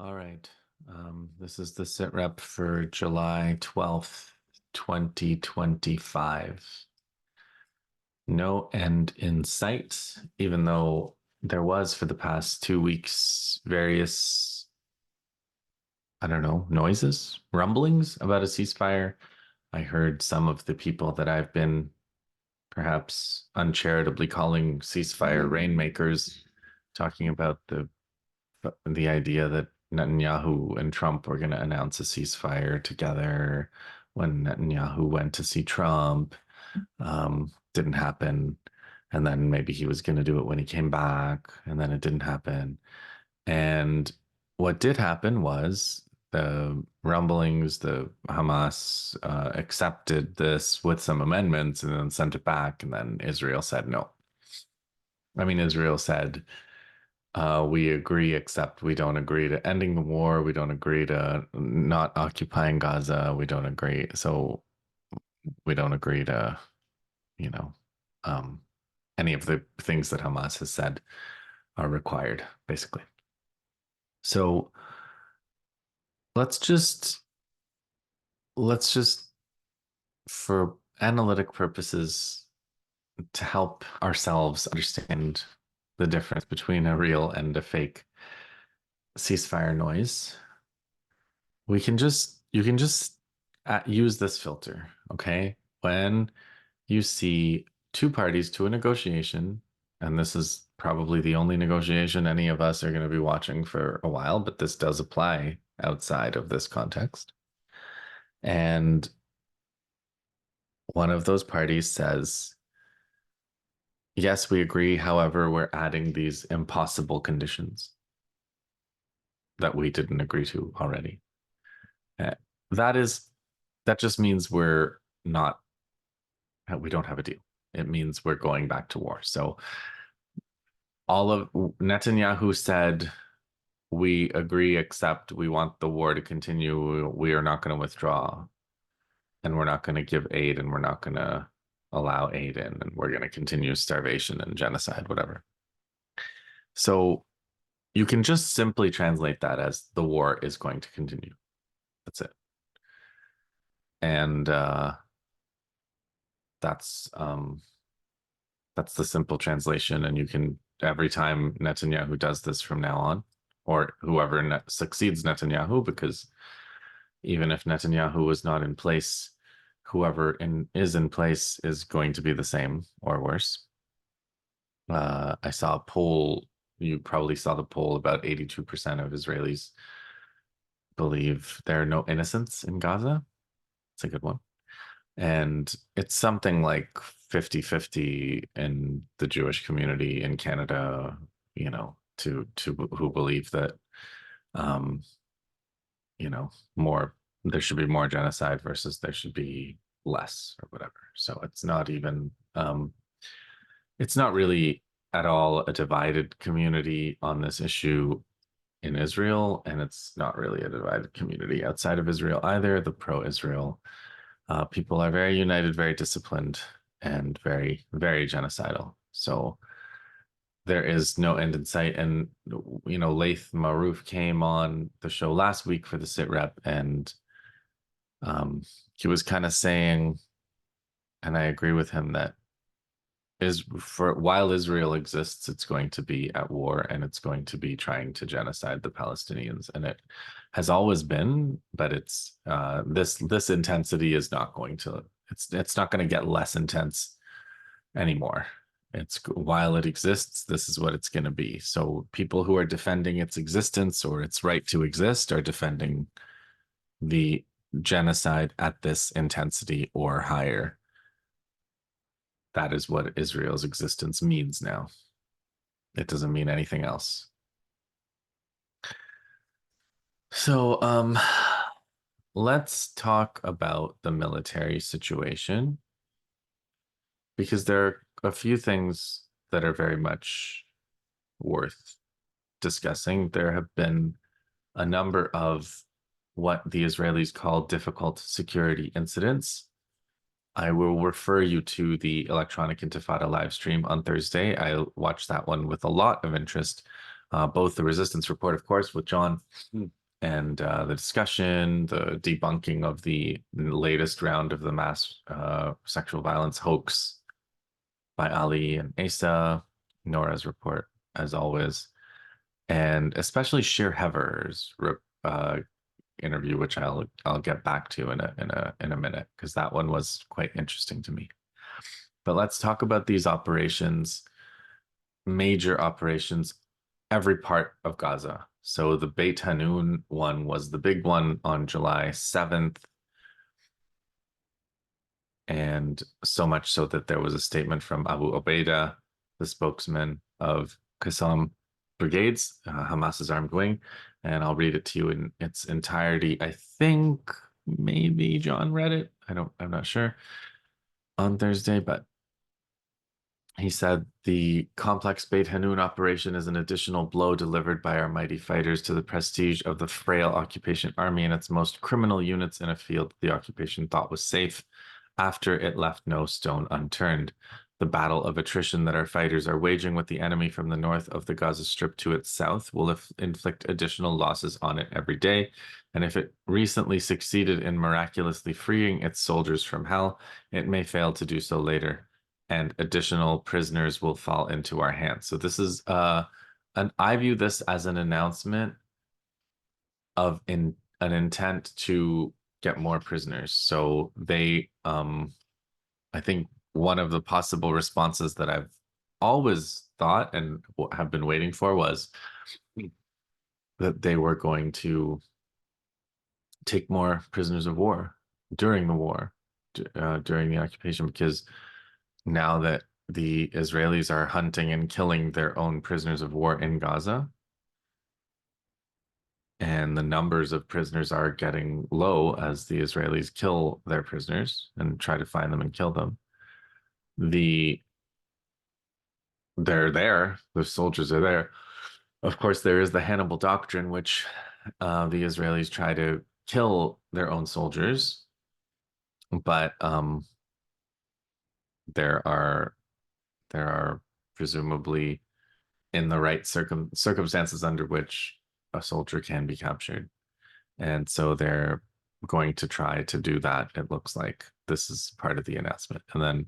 All right. This is the sit rep for July 12th, 2025. No end in sight, even though there was for the past 2 weeks various, I don't know, noises, rumblings about a ceasefire. I heard some of the people that I've been perhaps uncharitably calling ceasefire rainmakers talking about the idea that Netanyahu and Trump were going to announce a ceasefire together when Netanyahu went to see Trump. Didn't happen. And then maybe he was going to do it when he came back, and then it didn't happen. And what did happen was the rumblings, the Hamas accepted this with some amendments and then sent it back. And then Israel said no. I mean, Israel said, we agree, except we don't agree to ending the war. We don't agree to not occupying Gaza. We don't agree. So we don't agree to, you know, um, any of the things that Hamas has said are required, basically. So let's just, for analytic purposes, to help ourselves understand the difference between a real and a fake ceasefire noise, you can just use this filter. Okay, when you see two parties to a negotiation, and this is probably the only negotiation any of us are going to be watching for a while, but this does apply outside of this context, and one of those parties says, yes, we agree, however, we're adding these impossible conditions that we didn't agree to already. Uh, that just means we don't have a deal. It means we're going back to war. So all of Netanyahu said, we agree, except we want the war to continue. We are not going to withdraw, and we're not going to give aid, and we're not going to allow aid in, and we're going to continue starvation and genocide, whatever. So you can just simply translate that as the war is going to continue. That's it. And that's the simple translation. And you can, every time Netanyahu does this from now on, or whoever succeeds Netanyahu, because even if Netanyahu is not in place, whoever is in place is going to be the same or worse. I saw a poll, you probably saw the poll, about 82% of Israelis believe there are no innocents in Gaza. It's a good one. And it's something like 50-50 in the Jewish community in Canada, to who believe that, more, there should be more genocide versus there should be less or whatever. So it's not even, it's not really at all a divided community on this issue in Israel, and it's not really a divided community outside of Israel either. The pro-Israel people are very united, very disciplined, and very, very genocidal. So there is no end in sight. And, Laith Marouf came on the show last week for the sit rep, and he was kind of saying, and I agree with him, that while Israel exists, it's going to be at war, and it's going to be trying to genocide the Palestinians, and it has always been. But it's this intensity is not going to. It's not going to get less intense anymore. It's while it exists, this is what it's going to be. So people who are defending its existence or its right to exist are defending the genocide at this intensity or higher. That is what Israel's existence means now. It doesn't mean anything else. So let's talk about the military situation, because there are a few things that are very much worth discussing. There have been a number of what the Israelis call difficult security incidents. I will refer you to the Electronic Intifada live stream on Thursday. I watched that one with a lot of interest. both the resistance report, of course, with John, and the discussion, the debunking of the latest round of the mass sexual violence hoax by Ali and Asa, Nora's report, as always, and especially Sheer Hever's interview, which I'll get back to in a minute, because that one was quite interesting to me. But let's talk about these operations, major operations, every part of Gaza. So the Beit Hanun one was the big one on July 7th. And so much so that there was a statement from Abu Ubaidah, the spokesman of Qassem brigades, Hamas's armed wing, and I'll read it to you in its entirety. I think maybe John read it. I'm not sure on Thursday, but he said the complex Beit Hanun operation is an additional blow delivered by our mighty fighters to the prestige of the frail occupation army and its most criminal units in a field the occupation thought was safe after it left no stone unturned. The battle of attrition that our fighters are waging with the enemy from the north of the Gaza Strip to its south will inflict additional losses on it every day. And if it recently succeeded in miraculously freeing its soldiers from hell, it may fail to do so later, and additional prisoners will fall into our hands. So this is I view this as an announcement of an intent to get more prisoners. So they I think one of the possible responses that I've always thought and have been waiting for was that they were going to take more prisoners of war during the war, during the occupation, because now that the Israelis are hunting and killing their own prisoners of war in Gaza, and the numbers of prisoners are getting low as the Israelis kill their prisoners and try to find them and kill them. They're there, the soldiers are there. Of course, there is the Hannibal Doctrine, which the Israelis try to kill their own soldiers, but there are presumably in the right circumstances under which a soldier can be captured, and so they're going to try to do that. It looks like this is part of the announcement, and then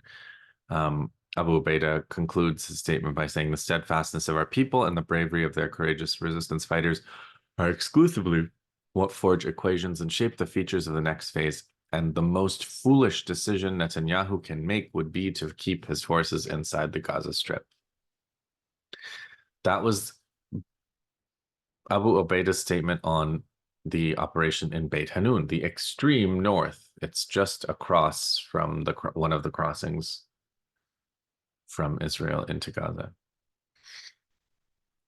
Abu Ubaidah concludes his statement by saying the steadfastness of our people and the bravery of their courageous resistance fighters are exclusively what forge equations and shape the features of the next phase. And the most foolish decision Netanyahu can make would be to keep his forces inside the Gaza Strip. That was Abu Ubaidah's statement on the operation in Beit Hanun, the extreme north. It's just across from one of the crossings from Israel into Gaza.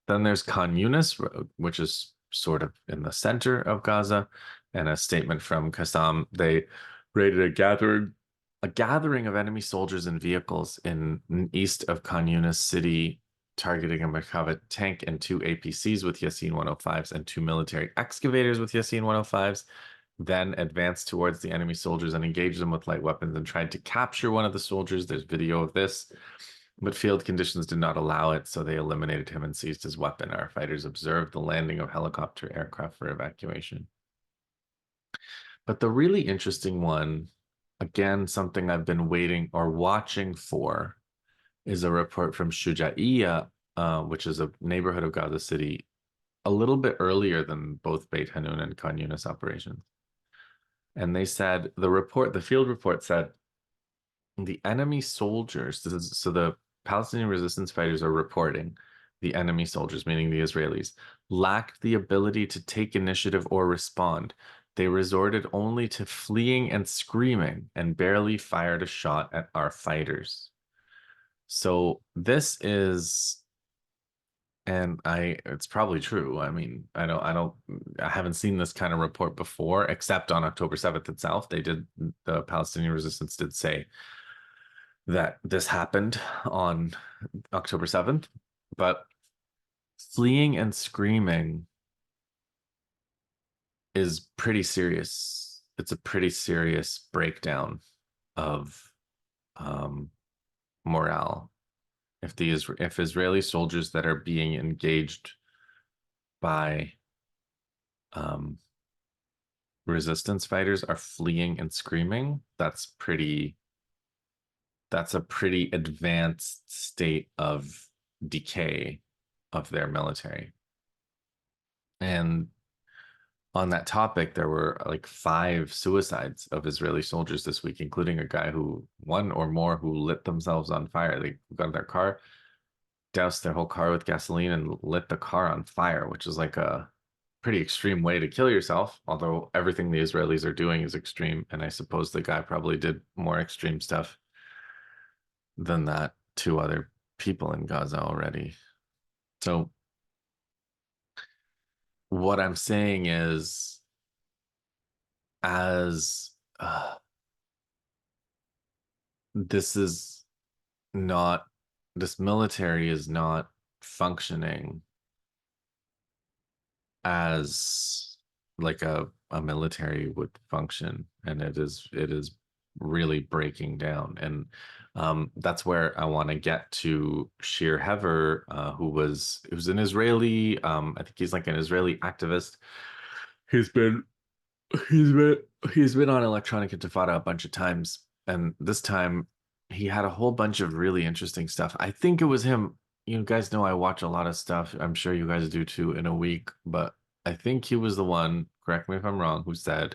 Then there's Khan Yunis Road, which is sort of in the center of Gaza, and a statement from Qassem. They raided a gathering of enemy soldiers and vehicles in east of Khan Yunis city, targeting a Merkava tank and 2 APCs with Yasin 105s and 2 military excavators with Yasin 105s. Then advanced towards the enemy soldiers and engaged them with light weapons and tried to capture one of the soldiers. There's video of this, but field conditions did not allow it, so they eliminated him and seized his weapon. Our fighters observed the landing of helicopter aircraft for evacuation. But the really interesting one, again, something I've been waiting or watching for, is a report from Shujaiya, which is a neighborhood of Gaza City, a little bit earlier than both Beit Hanun and Khan Yunis operations. And they said, the field report said, the enemy soldiers, so the Palestinian resistance fighters are reporting the enemy soldiers, meaning the Israelis, lacked the ability to take initiative or respond. They resorted only to fleeing and screaming and barely fired a shot at our fighters. So this is, and it's probably true. I mean, I haven't seen this kind of report before, except on October 7th itself. The Palestinian resistance did say that this happened on October 7th, but fleeing and screaming is pretty serious. It's a pretty serious breakdown of morale. If Israeli soldiers that are being engaged by um, resistance fighters are fleeing and screaming, that's a pretty advanced state of decay of their military. And on that topic, there were like 5 suicides of Israeli soldiers this week, including a guy who, one or more, who lit themselves on fire. They got in their car, doused their whole car with gasoline, and lit the car on fire, which is like a pretty extreme way to kill yourself. Although everything the Israelis are doing is extreme, and I suppose the guy probably did more extreme stuff than that to other people in Gaza already. So what I'm saying is, as this is not, this military is not functioning as like a military would function, and it is really breaking down. And that's where I want to get to Shir Hever, who's an Israeli, I think he's like an Israeli activist. He's been he's been he's been on Electronic Intifada a bunch of times, and this time he had a whole bunch of really interesting stuff. I think it was him. You guys know I watch a lot of stuff. I'm sure you guys do too in a week, but I think he was the one, correct me if I'm wrong, who said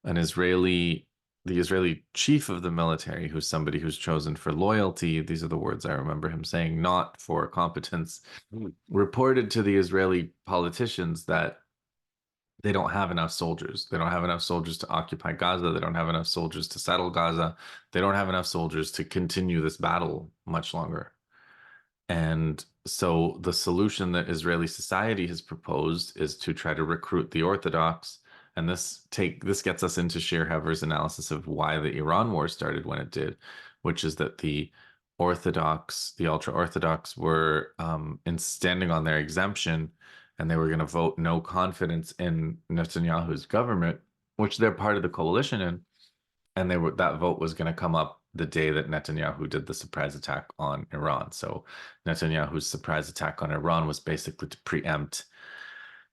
an Israeli, the Israeli chief of the military, who's somebody who's chosen for loyalty, these are the words I remember him saying, not for competence, reported to the Israeli politicians that they don't have enough soldiers. They don't have enough soldiers to occupy Gaza. They don't have enough soldiers to settle Gaza. They don't have enough soldiers to continue this battle much longer. And so the solution that Israeli society has proposed is to try to recruit the Orthodox. And this gets us into Shir Hever's analysis of why the Iran war started when it did, which is that the Orthodox, the ultra Orthodox, were in standing on their exemption, and they were going to vote no confidence in Netanyahu's government, which they're part of the coalition in. And that vote was going to come up the day that Netanyahu did the surprise attack on Iran. So Netanyahu's surprise attack on Iran was basically to preempt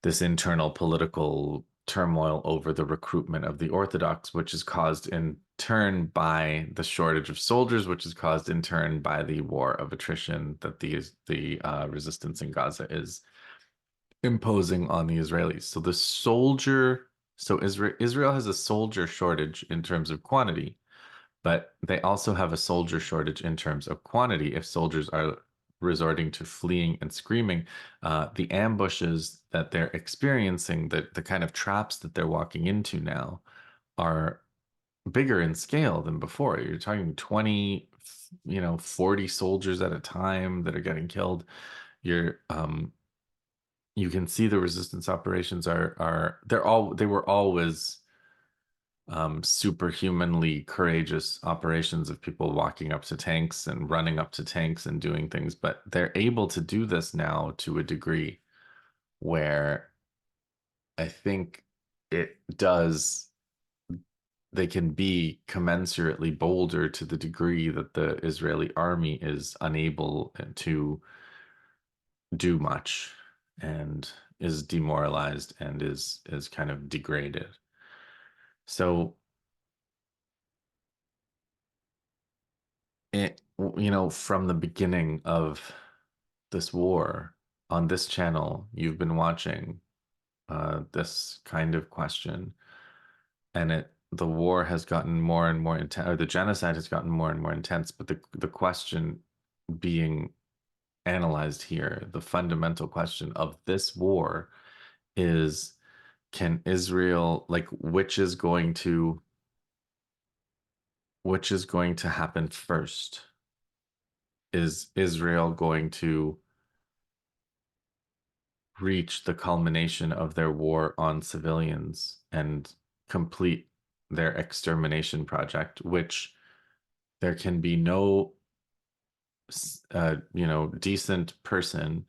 this internal political turmoil over the recruitment of the Orthodox, which is caused in turn by the shortage of soldiers, which is caused in turn by the war of attrition that the resistance in Gaza is imposing on the Israelis. So Israel has a soldier shortage in terms of quantity, but they also have a soldier shortage in terms of quantity. If soldiers are resorting to fleeing and screaming, the ambushes that they're experiencing, the kind of traps that they're walking into now, are bigger in scale than before. You're talking 20, 40 soldiers at a time that are getting killed. You're You can see the resistance operations they were always superhumanly courageous operations of people walking up to tanks and running up to tanks and doing things, but they're able to do this now to a degree where I think it does they can be commensurately bolder to the degree that the Israeli army is unable to do much and is demoralized and is kind of degraded. So from the beginning of this war on this channel, you've been watching this kind of question, and the war has gotten more and more intense, or the genocide has gotten more and more intense. But the question being analyzed here, the fundamental question of this war is, can Israel, like, which is going to happen first? Is Israel going to reach the culmination of their war on civilians and complete their extermination project, which there can be no, decent person,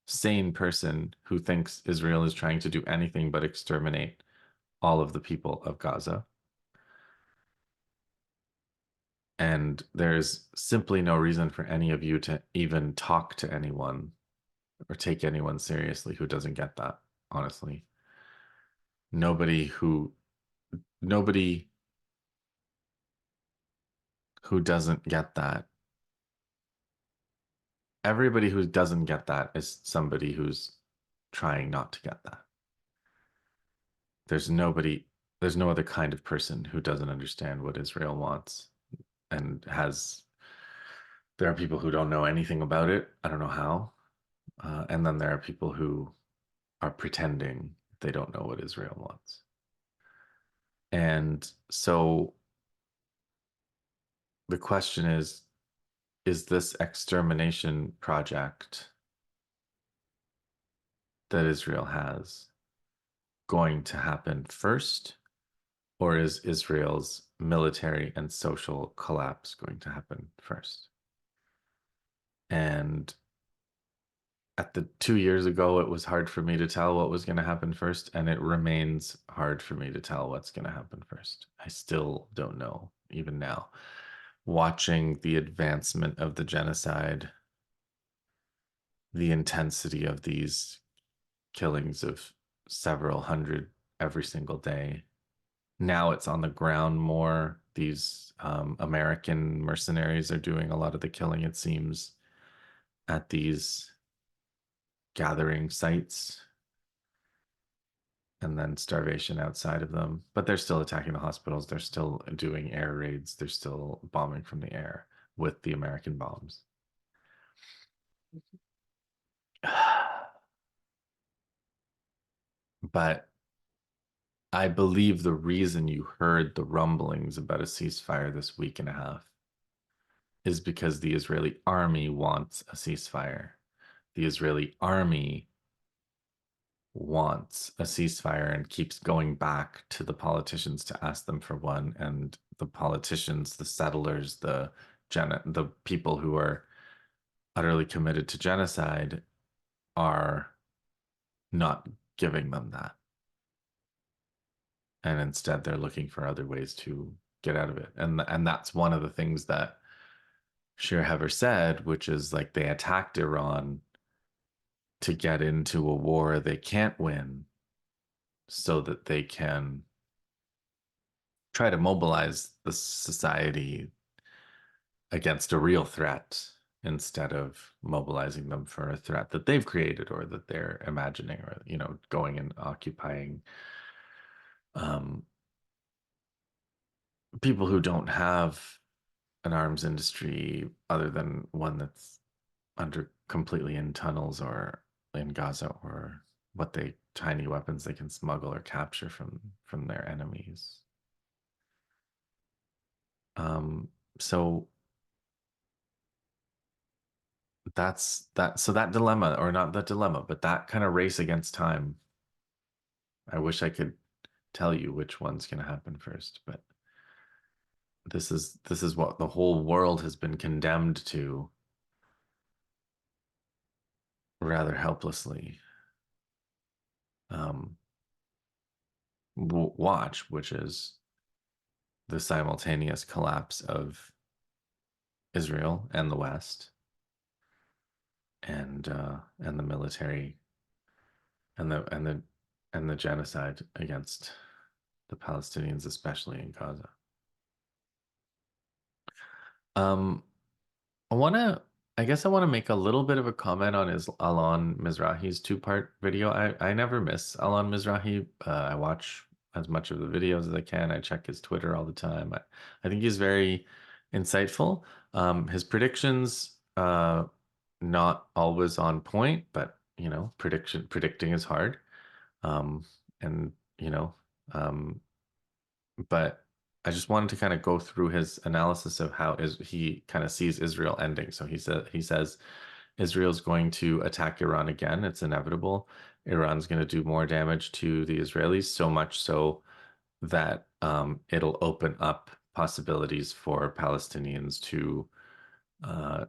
sane person who thinks Israel is trying to do anything but exterminate all of the people of Gaza. And there's simply no reason for any of you to even talk to anyone or take anyone seriously who doesn't get that. honestly. Nobody nobody who doesn't get that. Everybody who doesn't get that is somebody who's trying not to get that. There's nobody, there's no other kind of person who doesn't understand what Israel wants and has. There are people who don't know anything about it. I don't know how. And then there are people who are pretending they don't know what Israel wants. And so the question is this extermination project that Israel has going to happen first, or is Israel's military and social collapse going to happen first? And at the 2 years ago, it was hard for me to tell what was going to happen first, and it remains hard for me to tell what's going to happen first. I still don't know, even now. Watching the advancement of the genocide, the intensity of these killings of several hundred every single day. Now it's on the ground more. These American mercenaries are doing a lot of the killing, it seems, at these gathering sites, and then starvation outside of them. But they're still attacking the hospitals. They're still doing air raids. They're still bombing from the air with the American bombs. But I believe the reason you heard the rumblings about a ceasefire this week and a half is because the Israeli army wants a ceasefire. The Israeli army wants a ceasefire and keeps going back to the politicians to ask them for one. And the politicians, the settlers, the people who are utterly committed to genocide are not giving them that. And instead they're looking for other ways to get out of it. And that's one of the things that Shearhever said, which is like they attacked Iran to get into a war they can't win so that they can try to mobilize the society against a real threat instead of mobilizing them for a threat that they've created or that they're imagining, or going and occupying um, people who don't have an arms industry other than one that's under completely in tunnels or in Gaza, or what they tiny weapons they can smuggle or capture from their enemies. So that's that. So that dilemma, or not that dilemma, but that kind of race against time. I wish I could tell you which one's going to happen first, but this is what the whole world has been condemned to rather helplessly. Um, watch, which is the simultaneous collapse of Israel and the West, and the military, and the genocide against the Palestinians, especially in Gaza. Um, I guess I want to make a little bit of a comment on Alon Mizrahi's two-part video. I never miss Alon Mizrahi. I watch as much of the videos as I can. I check his Twitter all the time. I think he's very insightful. His predictions, not always on point, but predicting is hard. Um, and um, but I just wanted to kind of go through his analysis of how he kind of sees Israel ending. So he says Israel's going to attack Iran again. It's inevitable. Iran's going to do more damage to the Israelis, so much so that it'll open up possibilities for Palestinians to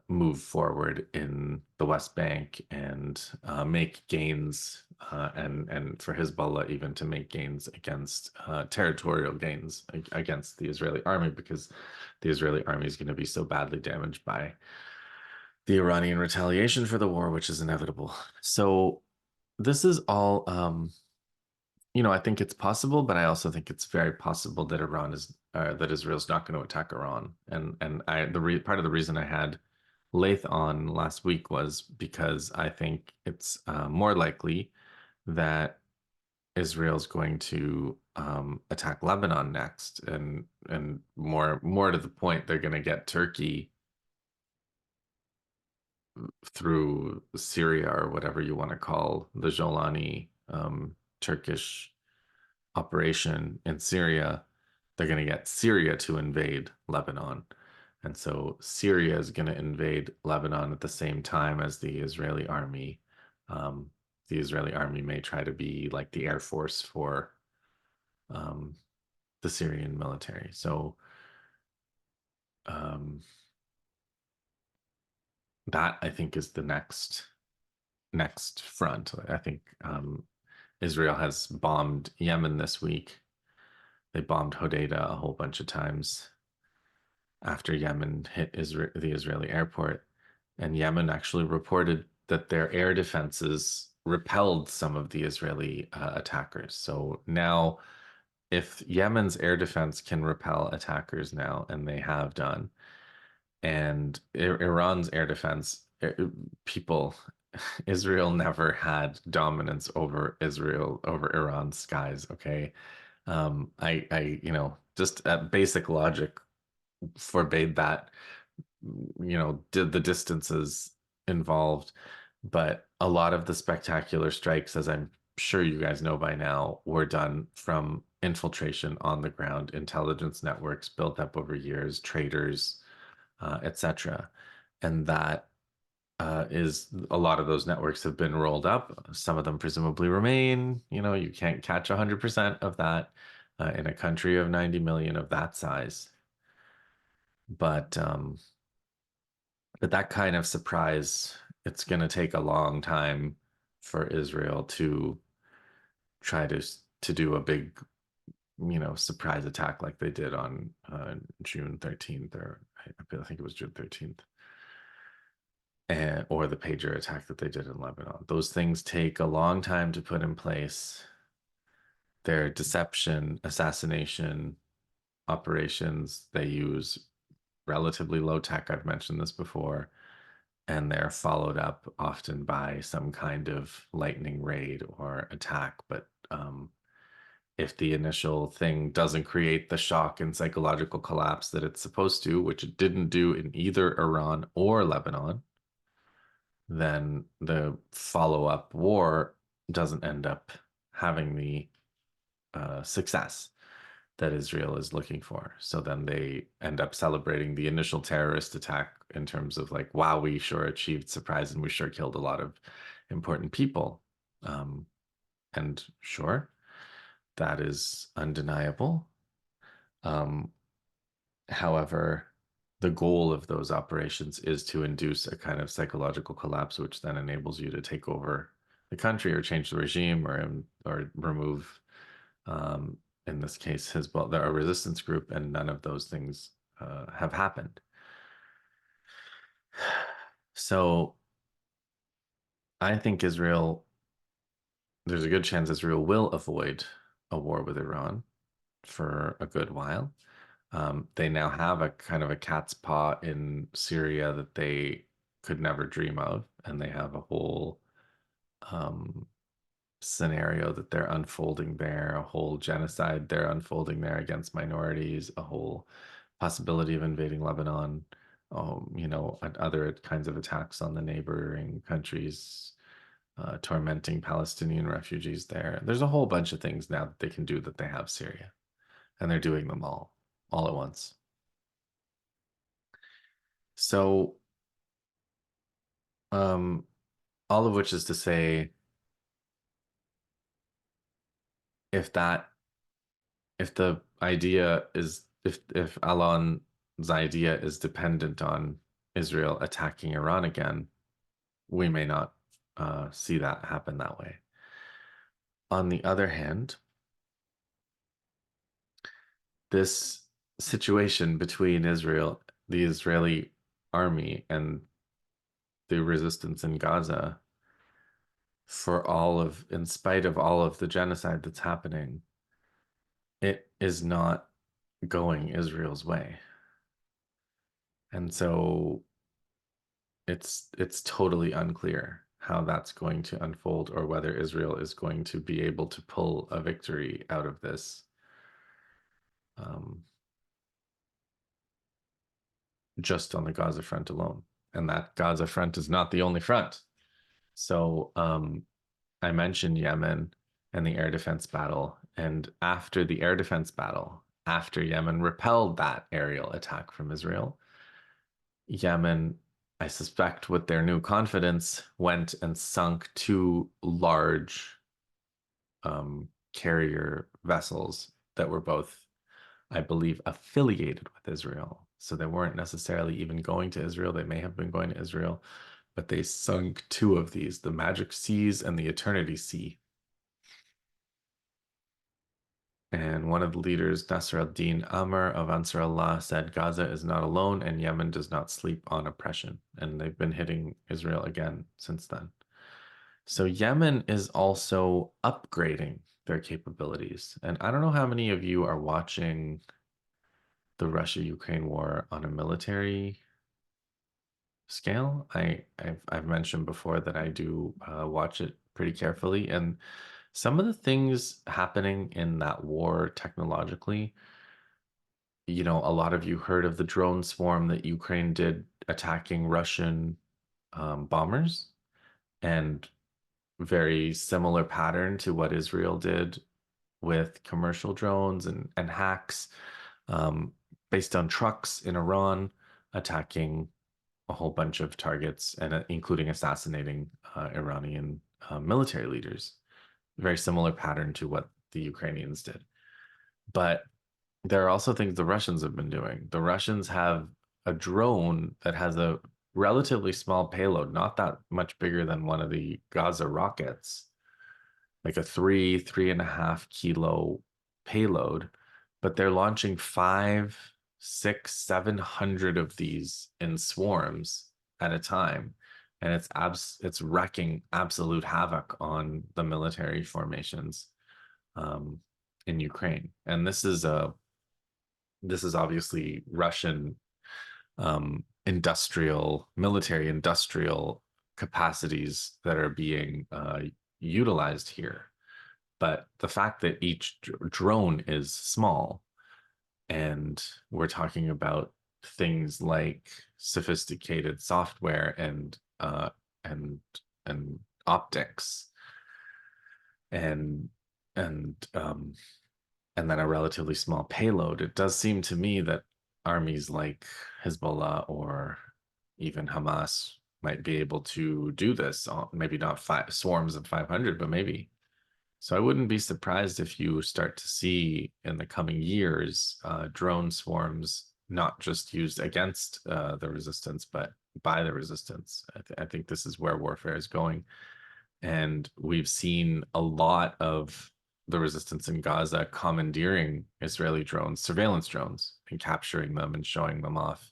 move forward in the West Bank and make gains, and for Hezbollah even to make gains against territorial gains against the Israeli army, because the Israeli army is going to be so badly damaged by the Iranian retaliation for the war, which is inevitable. So this is all I think it's possible, but I also think it's very possible that Iran is that Israel's not going to attack Iran. And part of the reason I had Lath on last week was because I think it's more likely that Israel's going to attack Lebanon next, and more to the point, they're going to get Turkey through Syria or whatever you want to call the Jolani Turkish operation in Syria. They're going to get Syria to invade Lebanon. And so Syria is going to invade Lebanon at the same time as the Israeli army. Um, the Israeli army may try to be like the Air Force for um, the Syrian military. So um, that I think is the next front. I think Israel has bombed Yemen this week. They bombed Hodeidah a whole bunch of times after Yemen hit the Israeli airport. And Yemen actually reported that their air defenses repelled some of the Israeli attackers. So now, if Yemen's air defense can repel attackers now, and they have done, and Iran's air defense, people, Israel never had dominance over Iran's skies. Okay, just at basic logic forbade that, did the distances involved. But a lot of the spectacular strikes, as I'm sure you guys know by now, were done from infiltration on the ground, intelligence networks built up over years, traders, etc. And that is a lot of those networks have been rolled up. Some of them presumably remain. You can't catch 100% of that in a country of 90 million of that size. But that kind of surprise, it's going to take a long time for Israel to try to do a big, surprise attack like they did on June 13th, or I think it was June 13th, or the pager attack that they did in Lebanon. Those things take a long time to put in place. Their deception, assassination operations, they use relatively low tech. I've mentioned this before. And they're followed up often by some kind of lightning raid or attack. But if the initial thing doesn't create the shock and psychological collapse that it's supposed to, which it didn't do in either Iran or Lebanon, then the follow-up war doesn't end up having the success that Israel is looking for. So then they end up celebrating the initial terrorist attack in terms of like, wow, we sure achieved surprise and we sure killed a lot of important people. And sure, that is undeniable. Um, However, the goal of those operations is to induce a kind of psychological collapse, which then enables you to take over the country or change the regime or remove, um, in this case, Hezbollah, a resistance group, and none of those things have happened. So I think there's a good chance Israel will avoid a war with Iran for a good while. They now have a kind of a cat's paw in Syria that they could never dream of, and they have a whole um, scenario that they're unfolding there, a whole genocide they're unfolding there against minorities, a whole possibility of invading Lebanon, and other kinds of attacks on the neighboring countries, tormenting Palestinian refugees there. There's a whole bunch of things now that they can do that they have Syria, and they're doing them all at once. So, um, all of which is to say, if that if the idea is if Alon's idea is dependent on Israel attacking Iran again, we may not see that happen that way. On the other hand, this situation between the Israeli army, and the resistance in Gaza in spite of all of the genocide that's happening, it is not going Israel's way. And so it's totally unclear how that's going to unfold or whether Israel is going to be able to pull a victory out of this. Just on the Gaza front alone. And that Gaza front is not the only front. So I mentioned Yemen and the air defense battle. And after the air defense battle, after Yemen repelled that aerial attack from Israel, Yemen, I suspect with their new confidence, went and sunk two large carrier vessels that were both, I believe, affiliated with Israel. So they weren't necessarily even going to Israel. They may have been going to Israel, but they sunk two of these, the Magic Seas and the Eternity Sea. And one of the leaders, Nasr al-Din Amr of Ansar Allah, said Gaza is not alone and Yemen does not sleep on oppression. And they've been hitting Israel again since then. So Yemen is also upgrading their capabilities. And I don't know how many of you are watching the Russia-Ukraine war on a military scale. I've mentioned before that I do watch it pretty carefully, and some of the things happening in that war technologically, a lot of you heard of the drone swarm that Ukraine did attacking Russian bombers, and very similar pattern to what Israel did with commercial drones and hacks um, based on trucks in Iran attacking a whole bunch of targets and including assassinating Iranian military leaders. Very similar pattern to what the Ukrainians did. But there are also things the Russians have been doing. The Russians have a drone that has a relatively small payload, not that much bigger than one of the Gaza rockets, like a 3.5 kilo payload, but they're launching 5, 6, 700 of these in swarms at a time. And it's wrecking absolute havoc on the military formations in Ukraine. And this is obviously Russian military industrial capacities that are being utilized here. But the fact that each drone is small, and we're talking about things like sophisticated software and and optics and and um, and then a relatively small payload, it does seem to me that armies like Hezbollah or even Hamas might be able to do this. Maybe not swarms of 500, but maybe. So I wouldn't be surprised if you start to see in the coming years drone swarms not just used against the resistance, but by the resistance. I think this is where warfare is going. And we've seen a lot of the resistance in Gaza commandeering Israeli drones, surveillance drones, and capturing them and showing them off.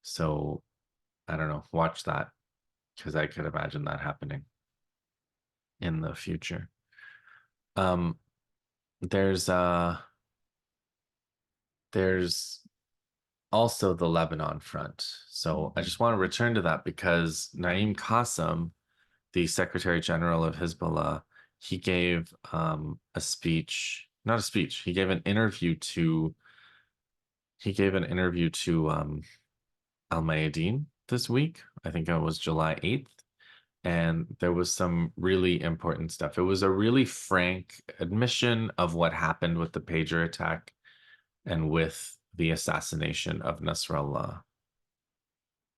So I don't know, watch that, because I could imagine that happening in the future. Um, there's there's also the Lebanon front. So I just want to return to that because Naim Qassem, the Secretary General of Hezbollah, he gave a speech, not a speech, he gave an interview to Al Mayadeen this week. I think it was July 8th. And there was some really important stuff. It was a really frank admission of what happened with the pager attack and with the assassination of Nasrallah.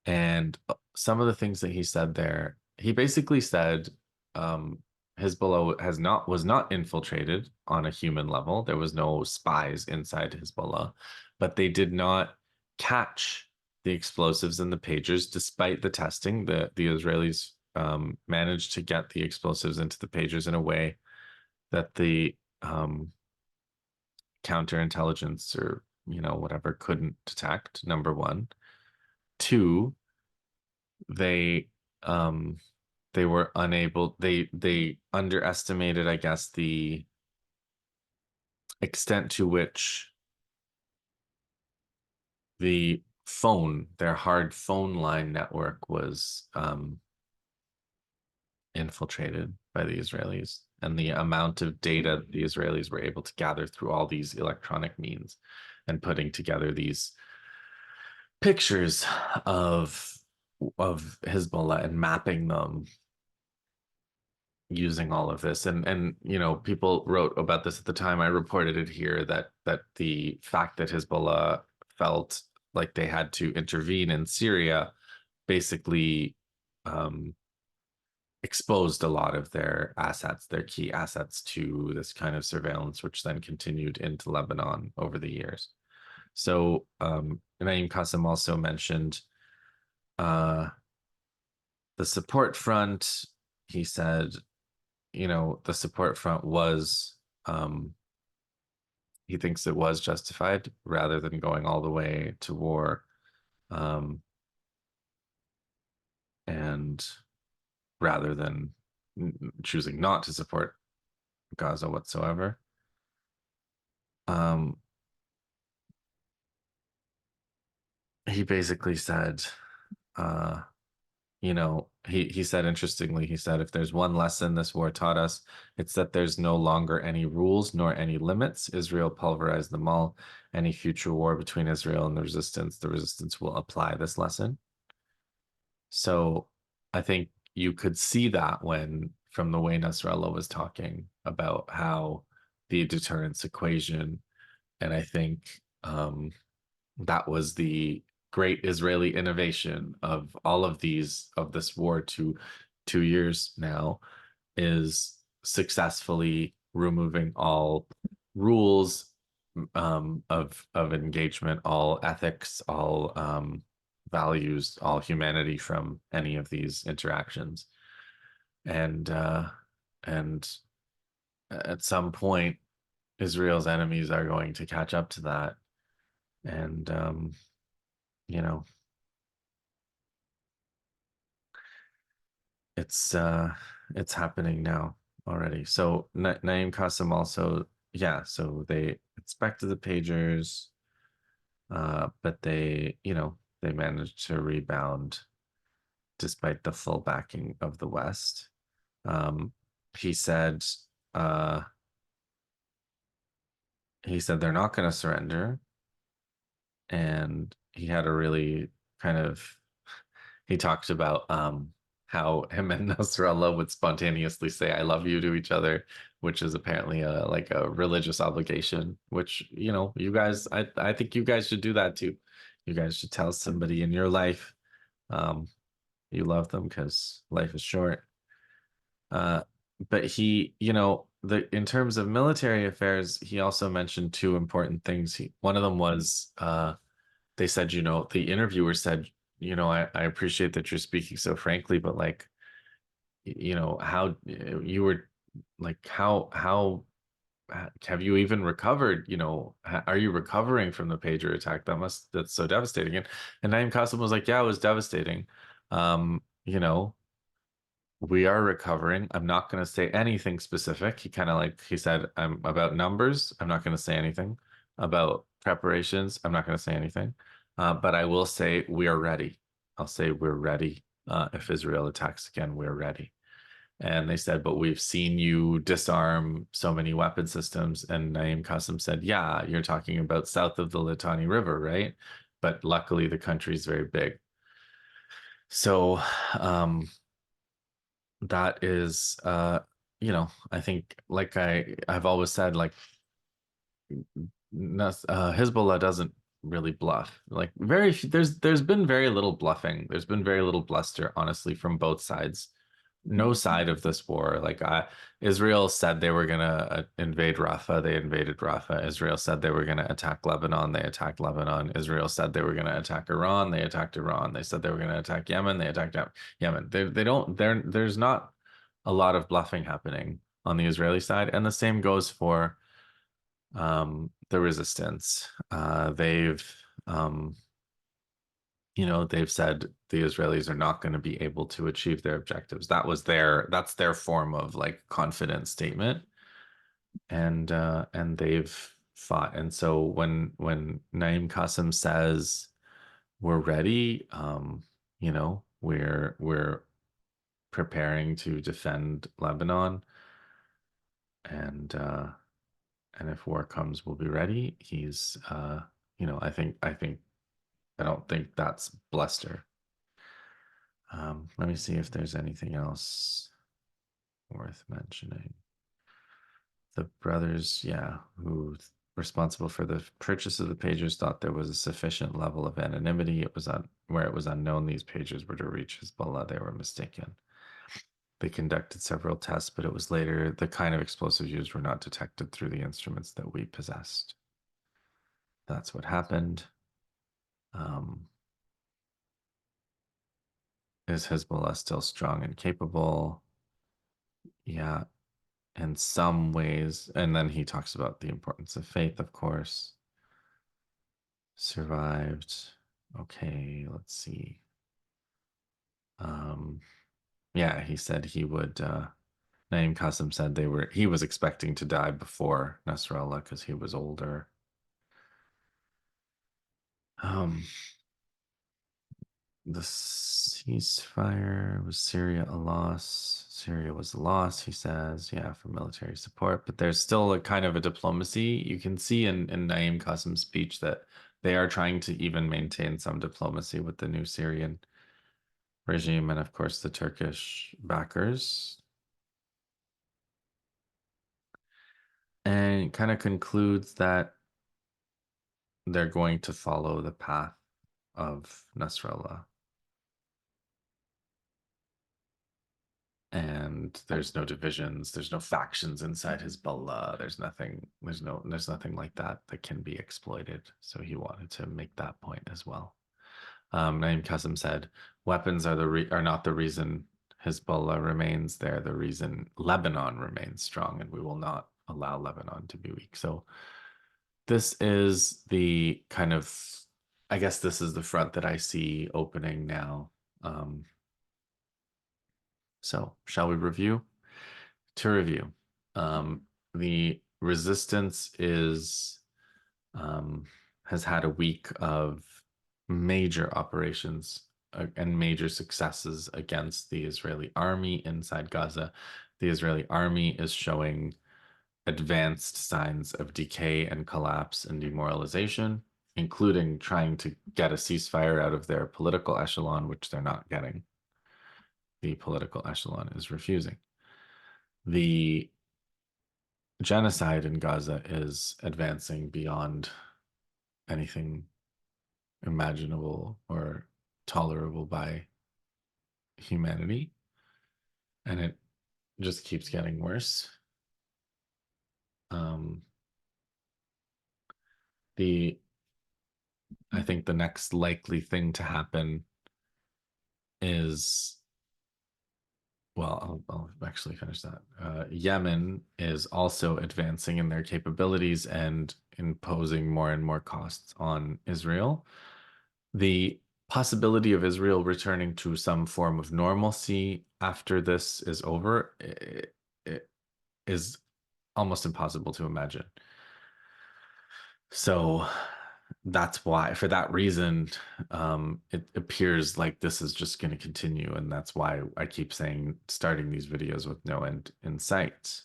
And some of the things that he said there, he basically said Hezbollah was not infiltrated on a human level. There was no spies inside Hezbollah, but they did not catch the explosives in the pagers despite the testing. The Israelis managed to get the explosives into the pagers in a way that the counterintelligence or whatever couldn't detect. Number one. Two, they they were unable, they underestimated, I guess, the extent to which their hard phone line network was infiltrated by the Israelis, and the amount of data the Israelis were able to gather through all these electronic means and putting together these pictures of Hezbollah and mapping them using all of this. And people wrote about this at the time. I reported it here that the fact that Hezbollah felt like they had to intervene in Syria basically exposed a lot of their assets, their key assets, to this kind of surveillance, which then continued into Lebanon over the years. So Naim Qassem also mentioned the support front. He said, the support front was, he thinks it was justified rather than going all the way to war. And rather than choosing not to support Gaza whatsoever. He basically said, he said, interestingly, he said, if there's one lesson this war taught us, it's that there's no longer any rules nor any limits. Israel pulverized them all. Any future war between Israel and the resistance will apply this lesson. So I think you could see that from the way Nasrallah was talking about how the deterrence equation, and I think that was the great Israeli innovation of all of this war to 2 years now, is successfully removing all rules of engagement, all ethics, all values, all humanity from any of these interactions. And at some point, Israel's enemies are going to catch up to that. And it's happening now already. So Naim Qassem also, so they inspected the pagers, but they managed to rebound despite the full backing of the West. He said they're not going to surrender, and he had a really he talked about how him and Nasrallah would spontaneously say "I love you" to each other, which is apparently like a religious obligation. Which you guys, I think you guys should do that too. You guys should tell somebody in your life you love them, because life is short. But he, in terms of military affairs, he also mentioned two important things. One of them was they said, the interviewer said, I appreciate that you're speaking so frankly, but like, how you were like, how have you even recovered? Are you recovering from the pager attack? That's so devastating. And Naim Qassem was like, yeah, it was devastating. We are recovering. I'm not going to say anything specific. He said, I'm about numbers. I'm not going to say anything about preparations. I'm not going to say anything. But I will say we are ready. I'll say we're ready. If Israel attacks again, we're ready. And they said, but we've seen you disarm so many weapon systems. And Naim Qassem said, yeah, you're talking about south of the Litani River, right? But luckily the country is very big. So that is, I think, like I've always said, like, Hezbollah doesn't really bluff. Like, there's been very little bluffing. There's been very little bluster, honestly, from both sides. No side of this war. Like, Israel said they were gonna invade Rafah. They invaded Rafah. Israel said they were gonna attack Lebanon. They attacked Lebanon. Israel said they were gonna attack Iran. They attacked Iran. They said they were gonna attack Yemen. They attacked Yemen. There's not a lot of bluffing happening on the Israeli side, and the same goes for the resistance. They've they've said the Israelis are not going to be able to achieve their objectives. That's their form of like confident statement. And they've fought. And so when Naim Qassem says we're ready, we're preparing to defend Lebanon, and and if war comes, we'll be ready. I don't think that's bluster. Let me see if there's anything else worth mentioning. The brothers, yeah, who responsible for the purchase of the pagers thought there was a sufficient level of anonymity. Where it was unknown these pagers were to reach Hezbollah. They were mistaken. They conducted several tests, but it was later the kind of explosives used were not detected through the instruments that we possessed. That's what happened. Is Hezbollah still strong and capable? Yeah, in some ways. And then he talks about the importance of faith, of course. Survived. Okay, let's see. Um, yeah, he said he would. Naim Qassem said he was expecting to die before Nasrallah because he was older. Um, the ceasefire was Syria a loss. Syria was a loss, he says, yeah, for military support. But there's still a kind of a diplomacy. You can see in Naim Qassem's speech that they are trying to even maintain some diplomacy with the new Syrian regime and, of course, the Turkish backers. And it kind of concludes that they're going to follow the path of Nasrallah. And there's no divisions, there's no factions inside Hezbollah, there's nothing like that that can be exploited. So he wanted to make that point as well. Naim Qassem said, weapons are not the reason Hezbollah remains. They're the reason Lebanon remains strong, and we will not allow Lebanon to be weak. So this is the kind of, I guess this is the front that I see opening now. So shall we review? To review, the resistance has had a week of major operations and major successes against the Israeli army inside Gaza. The Israeli army is showing advanced signs of decay and collapse and demoralization, including trying to get a ceasefire out of their political echelon, which they're not getting. The political echelon is refusing. The genocide in Gaza is advancing beyond anything imaginable or tolerable by humanity, and it just keeps getting worse. Um, I think the next likely thing to happen is, well, I'll actually finish that. Yemen is also advancing in their capabilities and imposing more and more costs on Israel. The possibility of Israel returning to some form of normalcy after this is over is almost impossible to imagine. So that's why, for that reason, it appears like this is just going to continue. And that's why I keep saying starting these videos with no end in sight.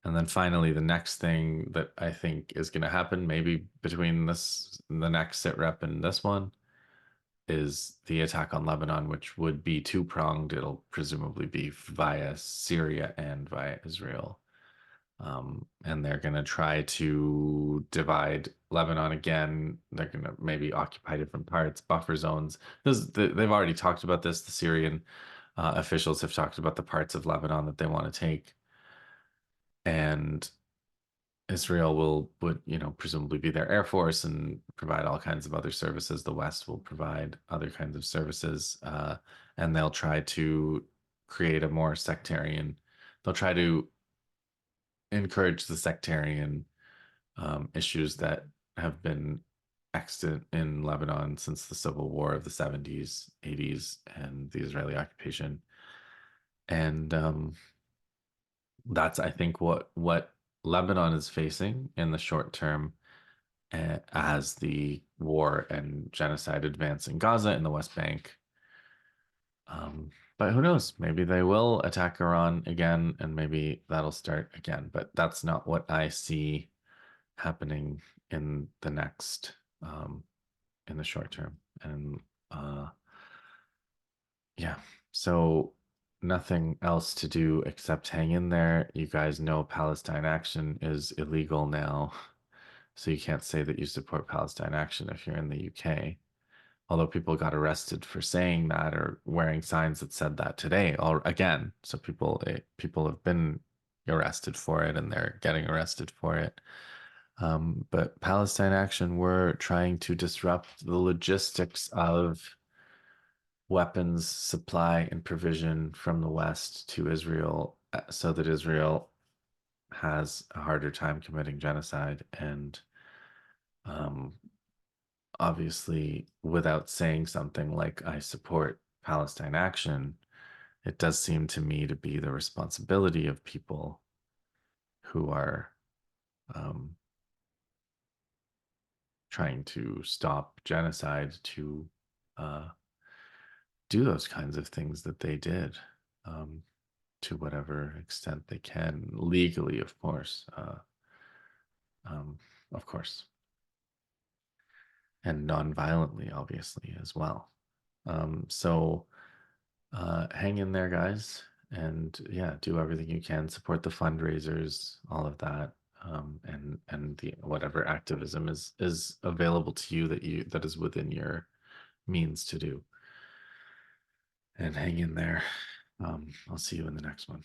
And then finally, the next thing that I think is going to happen, maybe between the next sit rep and this one, is the attack on Lebanon, which would be two-pronged. It'll presumably be via Syria and via Israel. And they're going to try to divide Lebanon again. They're going to maybe occupy different parts, buffer zones. They've already talked about this. The Syrian officials have talked about the parts of Lebanon that they want to take. And Israel would presumably be their air force and provide all kinds of other services. The West will provide other kinds of services, and they'll try to create a more sectarian. They'll try to encourage the sectarian issues that have been extant in Lebanon since the civil war of the 70s, 80s, and the Israeli occupation. And that's, I think, what Lebanon is facing in the short term, as the war and genocide advance in Gaza and the West Bank. But who knows? Maybe they will attack Iran again, and maybe that'll start again. But that's not what I see happening in the next, in the short term. And uh, yeah, so nothing else to do except hang in there. You guys know Palestine Action is illegal now, so you can't say that you support Palestine Action if you're in the UK. Although people got arrested for saying that or wearing signs that said that today, all again. So people have been arrested for it, and they're getting arrested for it. But Palestine Action were trying to disrupt the logistics of weapons supply and provision from the West to Israel, so that Israel has a harder time committing genocide. And um, obviously, without saying something like, I support Palestine Action, it does seem to me to be the responsibility of people who are um, trying to stop genocide to uh, do those kinds of things that they did, um, to whatever extent they can, legally, um, of course, and non-violently, obviously, as well. So hang in there, guys, and yeah, do everything you can. Support the fundraisers, all of that, and the whatever activism is available to you that is within your means to do. And hang in there. I'll see you in the next one.